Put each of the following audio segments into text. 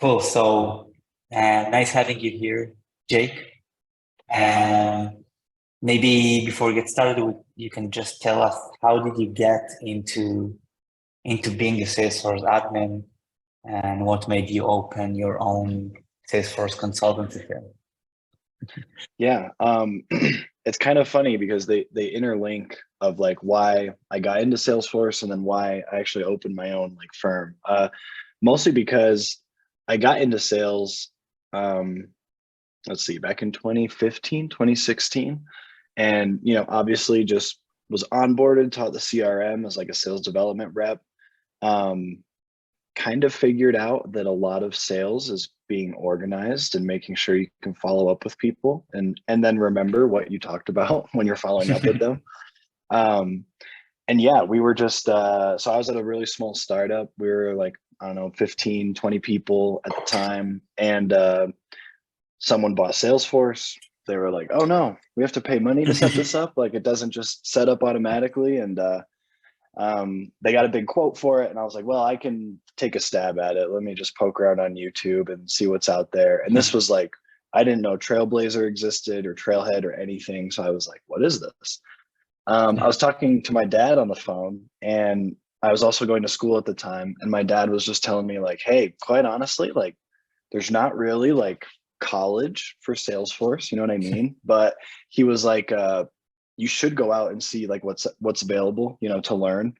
Cool. So, nice having you here, Jake. And maybe before we get started, you can just tell us how did you get into being a Salesforce admin, and what made you open your own Salesforce consultancy firm? Yeah, it's kind of funny because they interlink of like why I got into Salesforce and then why I actually opened my own like firm. Mostly because I got into sales, um, let's see, back in 2015, 2016. And, obviously just was onboarded, taught the CRM as like a sales development rep. Um, Kind of figured out that a lot of sales is being organized and making sure you can follow up with people and then remember what you talked about when you're following up with them. Um, and yeah, we were just so I was at a really small startup. We were like, I don't know, 15, 20 people at the time. And someone bought Salesforce. They were like, oh no, we have to pay money to set this up. Like it doesn't just set up automatically. And they got a big quote for it. And I was like, well, I can take a stab at it. Let me just poke around on YouTube and see what's out there. And this was like, I didn't know Trailblazer existed or Trailhead or anything. So I was like, what is this? I was talking to my dad on the phone, and I was also going to school at the time. And my dad was just telling me like, hey, quite honestly, like there's not really like college for Salesforce, you know what I mean? But he was like, you should go out and see like what's available, to learn.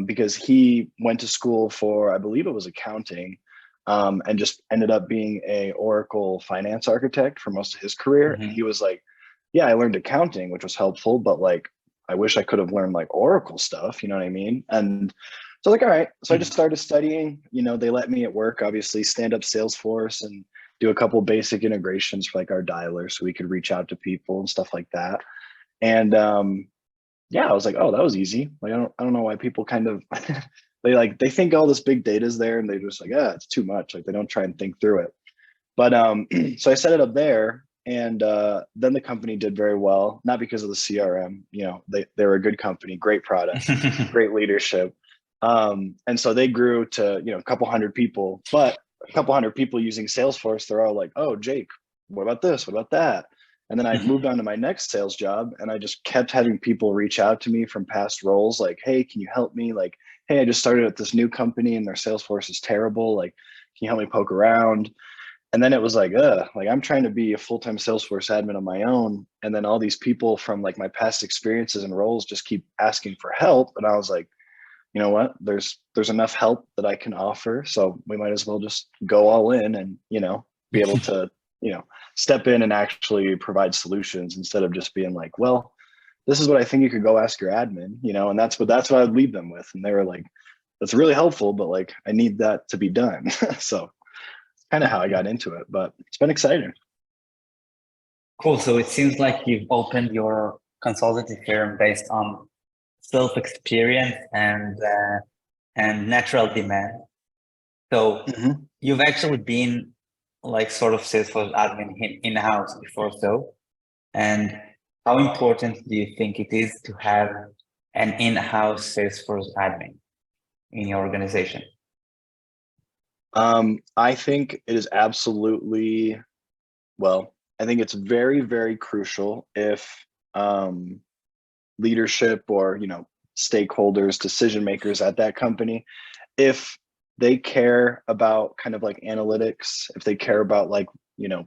Because he went to school for, I believe it was accounting, and just ended up being a Oracle finance architect for most of his career. And he was like, yeah, I learned accounting, which was helpful, but like, I wish I could have learned like Oracle stuff, you know what I mean? And so like, all right. So I just started studying, they let me at work, obviously stand up Salesforce and do a couple basic integrations for like our dialer so we could reach out to people and stuff like that. And yeah, I was like, oh, that was easy. Like I don't know why people kind of they think all this big data is there and they just like, it's too much. Like they don't try and think through it. But so I set it up there, and then the company did very well, not because of the CRM. They were a good company, great product, great leadership. And so they grew to, a couple hundred people, but a couple hundred people using Salesforce, they're all like, oh, Jake, what about this? What about that? And then I moved on to my next sales job, and I just kept having people reach out to me from past roles like, hey, can you help me? Like, hey, I just started at this new company and their Salesforce is terrible. Like, can you help me poke around? And then it was like I'm trying to be a full-time Salesforce admin on my own. And then all these people from like my past experiences and roles just keep asking for help. And I was like, you know what, there's enough help that I can offer. So we might as well just go all in and, be able to, step in and actually provide solutions instead of just being like, well, this is what I think you could go ask your admin, and that's what I'd leave them with. And they were like, that's really helpful, but like, I need that to be done. So kind of how I got into it, but it's been exciting. Cool. So it seems like you've opened your consultancy firm based on self-experience and natural demand. So you've actually been like sort of Salesforce admin in-house before, so, and how important do you think it is to have an in-house Salesforce admin in your organization? I think it is absolutely, well, I think it's very, very crucial if leadership or, stakeholders, decision makers at that company, if they care about kind of like analytics, if they care about like,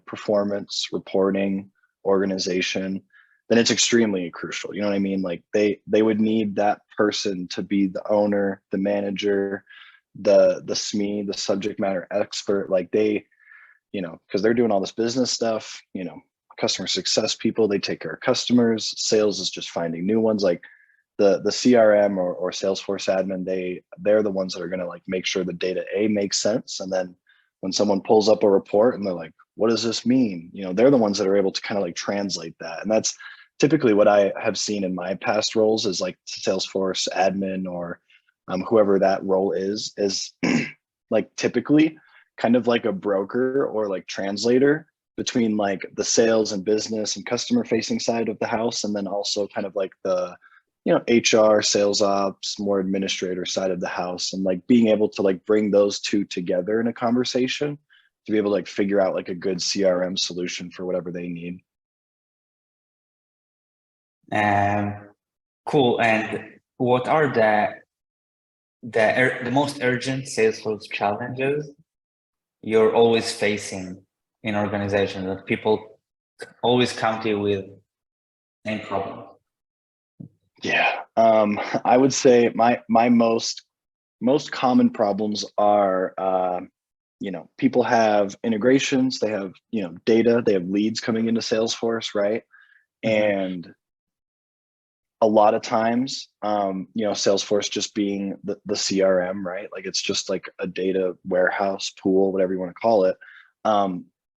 performance, reporting, organization, then it's extremely crucial. You know what I mean? Like they would need that person to be the owner, the manager, the SME, the subject matter expert. Like they, because they're doing all this business stuff, customer success people, they take care of customers. Sales is just finding new ones. Like the CRM or Salesforce admin, they're the ones that are going to like make sure the data makes sense. And then when someone pulls up a report and they're like, what does this mean? They're the ones that are able to kind of like translate that. And that's typically what I have seen in my past roles is like Salesforce admin or whoever that role is like typically kind of like a broker or like translator between like the sales and business and customer facing side of the house. And then also kind of like the, HR, sales ops, more administrator side of the house, and like being able to like bring those two together in a conversation to be able to like figure out like a good CRM solution for whatever they need. Cool. And what are the most urgent Salesforce challenges you're always facing in organizations that people always come to you with same problem? Yeah, I would say my most common problems are, people have integrations, they have, data, they have leads coming into Salesforce, right? And a lot of times, Salesforce just being the CRM, right? Like it's just like a data warehouse pool, whatever you want to call it.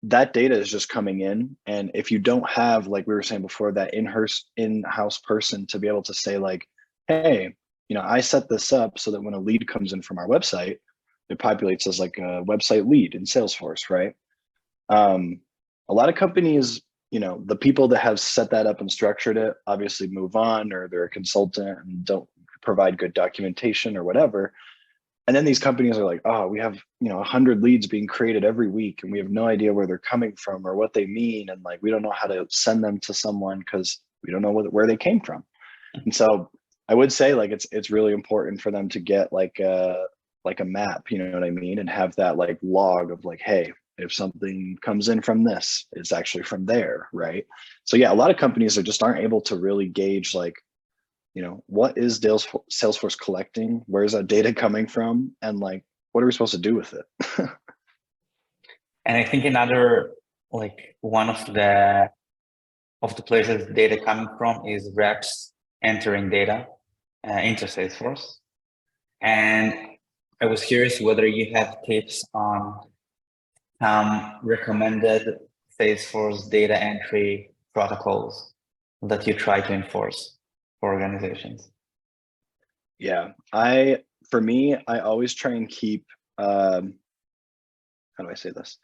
That data is just coming in. And if you don't have, like we were saying before, that in-house person to be able to say like, hey, I set this up so that when a lead comes in from our website, it populates as like a website lead in Salesforce, right? A lot of companies, the people that have set that up and structured it obviously move on, or they're a consultant and don't provide good documentation or whatever. And then these companies are like, oh, we have, 100 leads being created every week and we have no idea where they're coming from or what they mean. And like, we don't know how to send them to someone because we don't know where they came from. And so I would say like, it's really important for them to get like a map, you know what I mean? And have that like log of like, hey, if something comes in from this, it's actually from there, right? So yeah, a lot of companies just aren't able to really gauge like, what is Salesforce collecting? Where's that data coming from? And like, what are we supposed to do with it? And I think another, like one of the places data coming from is reps entering data into Salesforce. And I was curious whether you have tips on recommended Salesforce data entry protocols that you try to enforce for organizations. Yeah, for me, I always try and keep, how do I say this?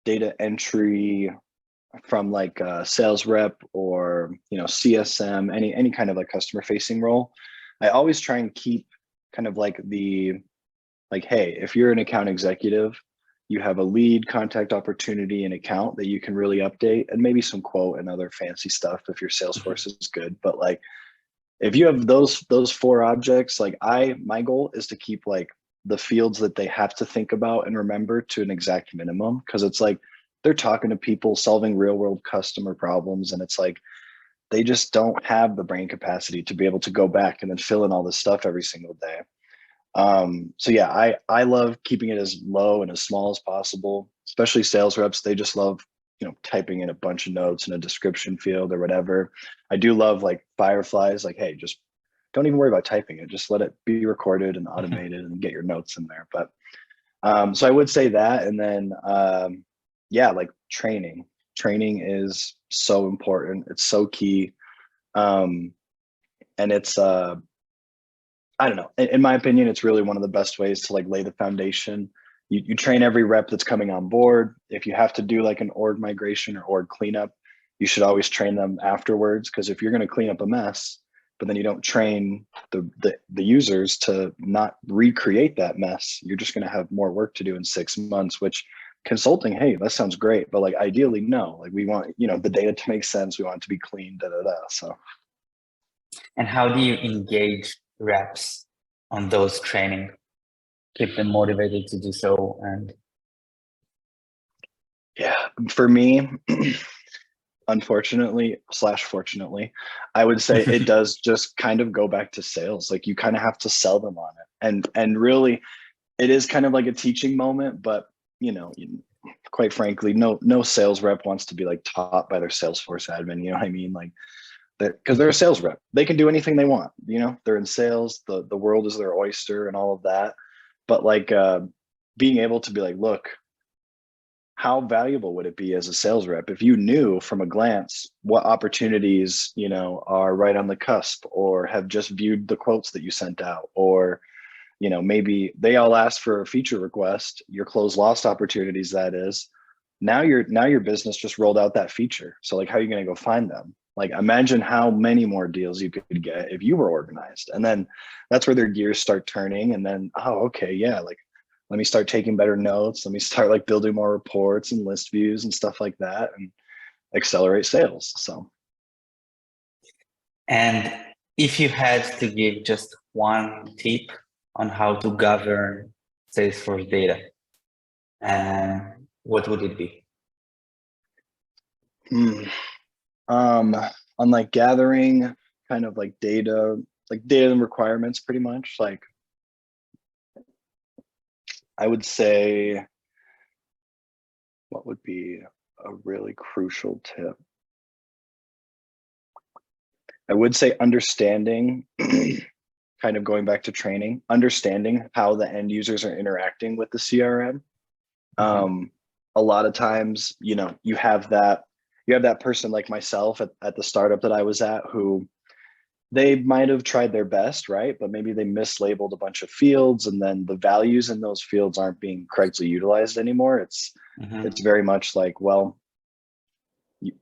Data entry from like a sales rep or, CSM, any kind of like customer facing role. I always try and keep kind of like hey, if you're an account executive, you have a lead, contact opportunity, and account that you can really update, and maybe some quote and other fancy stuff if your Salesforce is good. But like, if you have those 4 objects, like my goal is to keep like the fields that they have to think about and remember to an exact minimum, because it's like they're talking to people, solving real world customer problems, and it's like they just don't have the brain capacity to be able to go back and then fill in all this stuff every single day. So yeah, I love keeping it as low and as small as possible, especially sales reps. They just love, typing in a bunch of notes in a description field or whatever. I do love like Fireflies, like, hey, just don't even worry about typing it. Just let it be recorded and automated and get your notes in there. But, so I would say that. And then, yeah, like training is so important. It's so key. And it's, I don't know. In my opinion, it's really one of the best ways to like lay the foundation. You train every rep that's coming on board. If you have to do like an org migration or org cleanup, you should always train them afterwards. Because if you're going to clean up a mess, but then you don't train the users to not recreate that mess, you're just going to have more work to do in 6 months. Which consulting, hey, that sounds great, but like ideally, no. Like we want the data to make sense. We want it to be clean. So. And how do you engage reps on those training, keep them motivated to do so? And yeah, for me, unfortunately / fortunately, I would say it does just kind of go back to sales. Like you kind of have to sell them on it, and really it is kind of like a teaching moment. But quite frankly, no sales rep wants to be like taught by their Salesforce admin, you know what I mean? Like, because they're a sales rep, they can do anything they want. They're in sales, the world is their oyster and all of that. But like being able to be like, look, how valuable would it be as a sales rep if you knew from a glance what opportunities are right on the cusp, or have just viewed the quotes that you sent out, or maybe they all asked for a feature request, your closed lost opportunities, that is, now your business just rolled out that feature. So like, how are you going to go find them? Like, imagine how many more deals you could get if you were organized. And then that's where their gears start turning. And then, oh, okay, yeah, like let me start taking better notes. Let me start like building more reports and list views and stuff like that, and accelerate sales. So. And if you had to give just one tip on how to govern Salesforce data, what would it be? On like gathering kind of like data and requirements, pretty much, like I would say, what would be a really crucial tip? I would say understanding, kind of going back to training, understanding how the end users are interacting with the CRM. A lot of times, you know, you have that person like myself at the startup that I was at, who they might have tried their best, right? But maybe they mislabeled a bunch of fields, and then the values in those fields aren't being correctly utilized anymore. It's very much like, well, you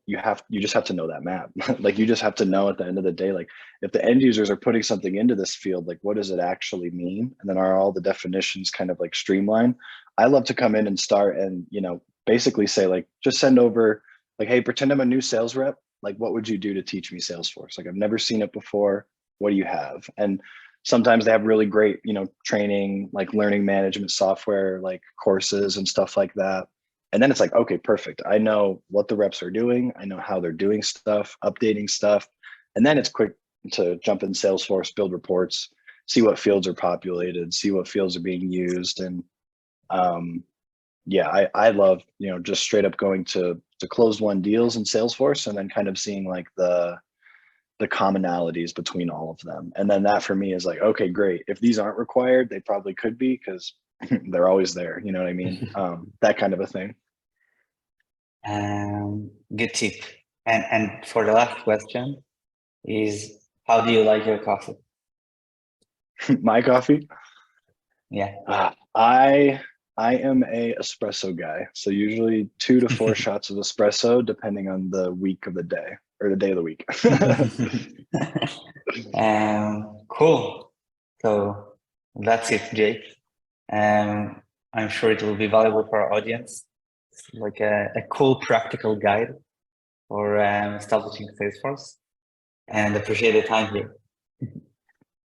just have to know that map. Like, you just have to know at the end of the day, like, if the end users are putting something into this field, like, what does it actually mean? And then are all the definitions kind of like streamlined? I love to come in and start and, you know, basically say, like, just send over, like, hey, pretend I'm a new sales rep. Like, what would you do to teach me Salesforce? Like, I've never seen it before. What do you have? And sometimes they have really great, you know, training, like learning management software, like courses and stuff like that. And then it's like, okay, perfect. I know what the reps are doing. I know how they're doing stuff, updating stuff. And then it's quick to jump in Salesforce, build reports, see what fields are populated, see what fields are being used. And yeah, I love, you know, just straight up going to closed won deals in Salesforce, and then kind of seeing like the commonalities between all of them. And then that for me is like, okay, great. If these aren't required, they probably could be, because they're always there. You know what I mean? That kind of a thing. Good tip. And for the last question is, how do you like your coffee? My coffee? Yeah. I am a espresso guy. So usually 2 to 4 shots of espresso, depending on the week of the day, or the day of the week. Cool. So that's it, Jake. I'm sure it will be valuable for our audience. It's like a cool practical guide for establishing Salesforce, and appreciate the time here.